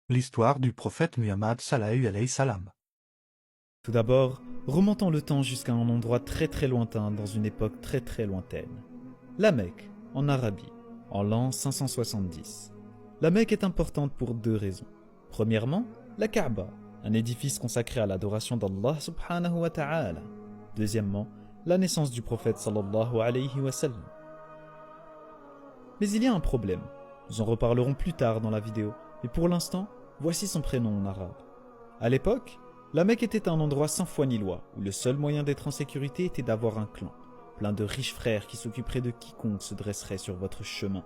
L'histoire du prophète Muhammad sallallahu alayhi salam. Tout d'abord, remontons le temps jusqu'à un endroit très lointain dans une époque très lointaine. La Mecque, en Arabie, en l'an 570. La Mecque est importante pour deux raisons. Premièrement, la Kaaba, un édifice consacré à l'adoration d'Allah subhanahu wa ta'ala. Deuxièmement, la naissance du prophète sallallahu alayhi wa sallam. Mais il y a un problème. Nous en reparlerons plus tard dans la vidéo, mais pour l'instant, voici son prénom en arabe. À l'époque, la Mecque était un endroit sans foi ni loi, où le seul moyen d'être en sécurité était d'avoir un clan, plein de riches frères qui s'occuperaient de quiconque se dresserait sur votre chemin.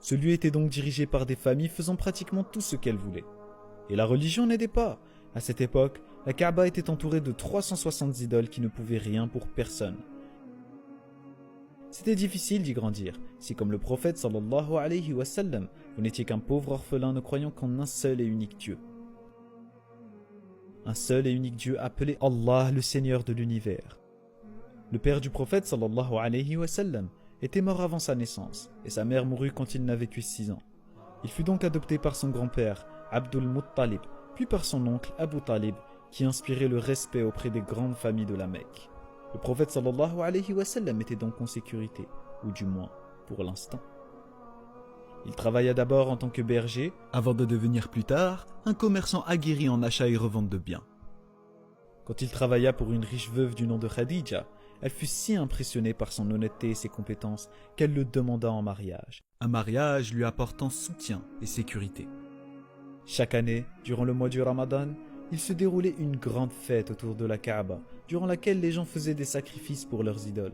Ce lieu était donc dirigé par des familles faisant pratiquement tout ce qu'elles voulaient. Et la religion n'aidait pas. À cette époque, la Kaaba était entourée de 360 idoles qui ne pouvaient rien pour personne. C'était difficile d'y grandir, si comme le prophète sallallahu alayhi wa sallam, vous n'étiez qu'un pauvre orphelin ne croyant qu'en un seul et unique Dieu. Un seul et unique Dieu appelé Allah, le Seigneur de l'univers. Le père du prophète sallallahu alayhi wa sallam était mort avant sa naissance, et sa mère mourut quand il n'avait que 6 ans. Il fut donc adopté par son grand-père, Abdul Muttalib, puis par son oncle Abu Talib, qui inspirait le respect auprès des grandes familles de la Mecque. Le prophète sallallahu alayhi wa sallam était donc en sécurité, ou du moins pour l'instant. Il travailla d'abord en tant que berger, avant de devenir plus tard un commerçant aguerri en achat et revente de biens. Quand il travailla pour une riche veuve du nom de Khadija, elle fut si impressionnée par son honnêteté et ses compétences qu'elle le demanda en mariage. Un mariage lui apportant soutien et sécurité. Chaque année, durant le mois du Ramadan, il se déroulait une grande fête autour de la Kaaba, durant laquelle les gens faisaient des sacrifices pour leurs idoles.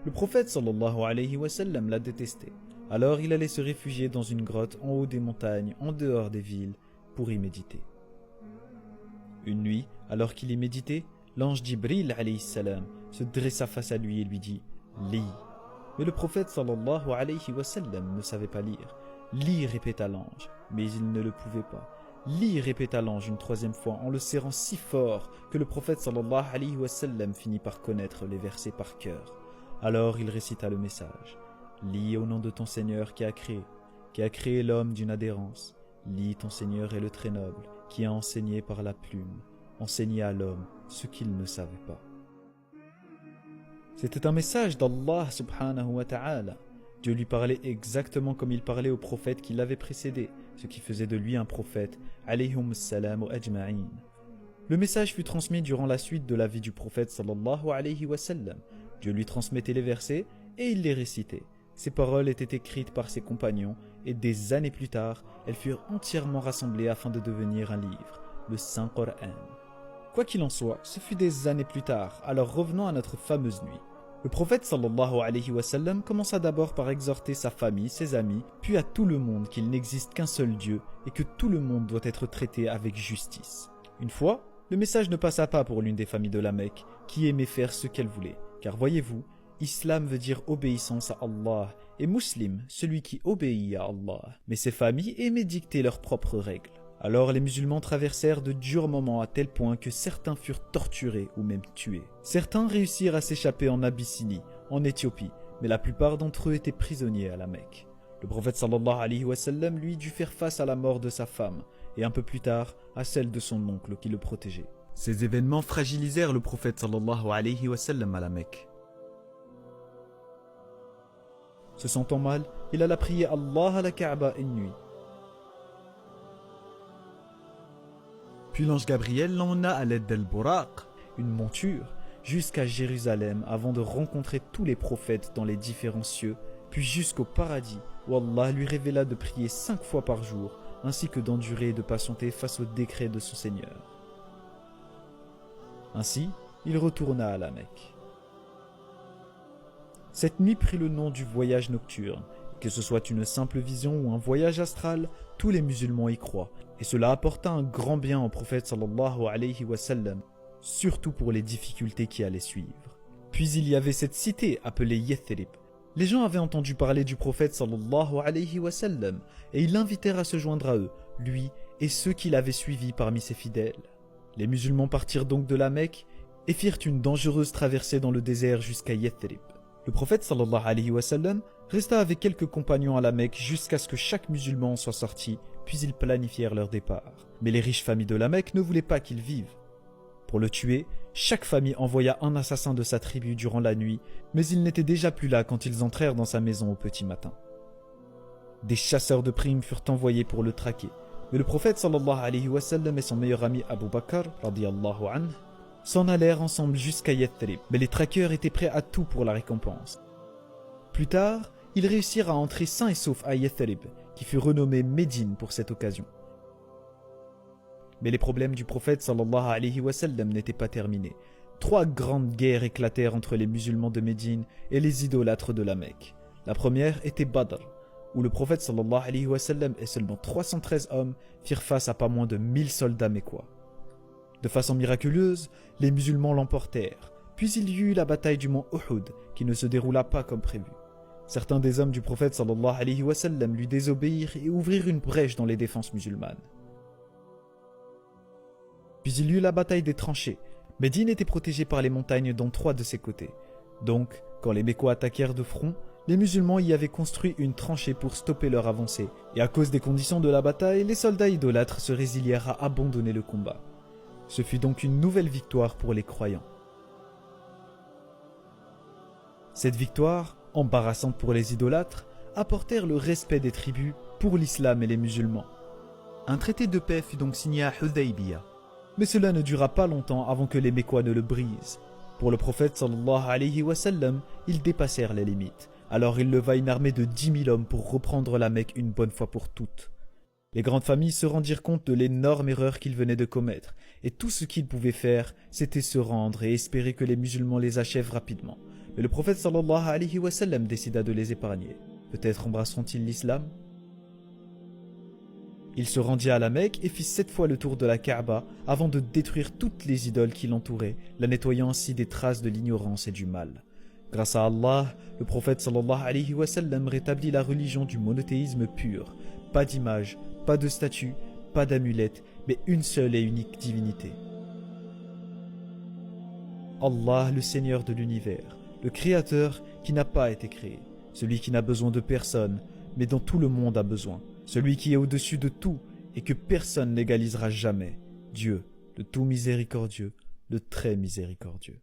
Le prophète sallallahu alayhi wa sallam la détestait. Alors il allait se réfugier dans une grotte en haut des montagnes, en dehors des villes, pour y méditer. Une nuit, alors qu'il y méditait, l'ange Jibril alayhi salam se dressa face à lui et lui dit « Lis ». Mais le prophète sallallahu alayhi wa sallam ne savait pas lire. « Lis » répéta l'ange, mais il ne le pouvait pas. « Lis » répéta l'ange une troisième fois en le serrant si fort que le prophète sallallahu alayhi wa sallam finit par connaître les versets par cœur. Alors il récita le message. Lis au nom de ton Seigneur qui a créé l'homme d'une adhérence. Lis ton Seigneur est le très noble, qui a enseigné par la plume, enseigné à l'homme ce qu'il ne savait pas. C'était un message d'Allah subhanahu wa ta'ala. Dieu lui parlait exactement comme il parlait au prophète qui l'avait précédé, ce qui faisait de lui un prophète, alayhum salam ajma'in. Le message fut transmis durant la suite de la vie du prophète sallallahu alayhi wa sallam. Dieu lui transmettait les versets et il les récitait. Ces paroles étaient écrites par ses compagnons et des années plus tard, elles furent entièrement rassemblées afin de devenir un livre, le Saint-Coran. Quoi qu'il en soit, ce fut des années plus tard, alors revenons à notre fameuse nuit. Le prophète sallallahu alayhi wa sallam commença d'abord par exhorter sa famille, ses amis, puis à tout le monde qu'il n'existe qu'un seul Dieu et que tout le monde doit être traité avec justice. Une fois, le message ne passa pas pour l'une des familles de la Mecque, qui aimait faire ce qu'elle voulait, car voyez-vous, Islam veut dire obéissance à Allah, et Muslim, celui qui obéit à Allah. Mais ces familles aimaient dicter leurs propres règles. Alors les musulmans traversèrent de durs moments à tel point que certains furent torturés ou même tués. Certains réussirent à s'échapper en Abyssinie, en Éthiopie, mais la plupart d'entre eux étaient prisonniers à la Mecque. Le prophète sallallahu alayhi wa sallam, lui, dut faire face à la mort de sa femme, et un peu plus tard, à celle de son oncle qui le protégeait. Ces événements fragilisèrent le prophète sallallahu alayhi wa sallam à la Mecque. Se sentant mal, il alla prier Allah à la Kaaba une nuit. Puis l'ange Gabriel l'emmena à l'aide d'Al-Buraq, une monture, jusqu'à Jérusalem avant de rencontrer tous les prophètes dans les différents cieux, puis jusqu'au paradis où Allah lui révéla de prier 5 fois par jour, ainsi que d'endurer et de patienter face au décret de son Seigneur. Ainsi, il retourna à la Mecque. Cette nuit prit le nom du voyage nocturne. Que ce soit une simple vision ou un voyage astral, tous les musulmans y croient. Et cela apporta un grand bien au prophète sallallahu alayhi wa sallam, surtout pour les difficultés qui allaient suivre. Puis il y avait cette cité appelée Yathrib. Les gens avaient entendu parler du prophète sallallahu alayhi wa sallam et ils l'invitèrent à se joindre à eux, lui et ceux qui l'avaient suivi parmi ses fidèles. Les musulmans partirent donc de la Mecque et firent une dangereuse traversée dans le désert jusqu'à Yathrib. Le prophète sallallahu alayhi wa sallam resta avec quelques compagnons à la Mecque jusqu'à ce que chaque musulman soit sorti, puis ils planifièrent leur départ. Mais les riches familles de la Mecque ne voulaient pas qu'ils vivent. Pour le tuer, chaque famille envoya un assassin de sa tribu durant la nuit, mais il n'était déjà plus là quand ils entrèrent dans sa maison au petit matin. Des chasseurs de primes furent envoyés pour le traquer, mais le prophète sallallahu alayhi wa sallam et son meilleur ami Abu Bakr radiyallahu anhu s'en allèrent ensemble jusqu'à Yathrib, mais les traqueurs étaient prêts à tout pour la récompense. Plus tard, ils réussirent à entrer sains et saufs à Yathrib, qui fut renommé Médine pour cette occasion. Mais les problèmes du prophète sallallahu alayhi wa sallam n'étaient pas terminés. 3 grandes guerres éclatèrent entre les musulmans de Médine et les idolâtres de la Mecque. La première était Badr, où le prophète sallallahu alayhi wa sallam et seulement 313 hommes firent face à pas moins de 1000 soldats mécois. De façon miraculeuse, les musulmans l'emportèrent, puis il y eut la bataille du mont Uhud, qui ne se déroula pas comme prévu. Certains des hommes du prophète sallallahu alayhi wa sallam lui désobéirent et ouvrirent une brèche dans les défenses musulmanes. Puis il y eut la bataille des tranchées. Médine était protégée par les montagnes dans 3 de ses côtés. Donc, quand les Mécois attaquèrent de front, les musulmans y avaient construit une tranchée pour stopper leur avancée. Et à cause des conditions de la bataille, les soldats idolâtres se résilièrent à abandonner le combat. Ce fut donc une nouvelle victoire pour les croyants. Cette victoire, embarrassante pour les idolâtres, apportèrent le respect des tribus pour l'islam et les musulmans. Un traité de paix fut donc signé à Hudaybiya. Mais cela ne dura pas longtemps avant que les Mécois ne le brisent. Pour le prophète sallallahu alayhi wa sallam, ils dépassèrent les limites. Alors il leva une armée de 10 000 hommes pour reprendre la Mecque une bonne fois pour toutes. Les grandes familles se rendirent compte de l'énorme erreur qu'ils venaient de commettre, et tout ce qu'ils pouvaient faire, c'était se rendre et espérer que les musulmans les achèvent rapidement. Mais le prophète sallallahu alayhi wa sallam décida de les épargner. Peut-être embrasseront-ils l'islam ? Il se rendit à la Mecque et fit 7 fois le tour de la Kaaba avant de détruire toutes les idoles qui l'entouraient, la nettoyant ainsi des traces de l'ignorance et du mal. Grâce à Allah, le prophète sallallahu alayhi wa sallam rétablit la religion du monothéisme pur. Pas d'image, pas de statue, pas d'amulette, mais une seule et unique divinité. Allah, le Seigneur de l'univers, le Créateur qui n'a pas été créé, celui qui n'a besoin de personne, mais dont tout le monde a besoin, celui qui est au-dessus de tout et que personne n'égalisera jamais, Dieu, le tout miséricordieux, le très miséricordieux.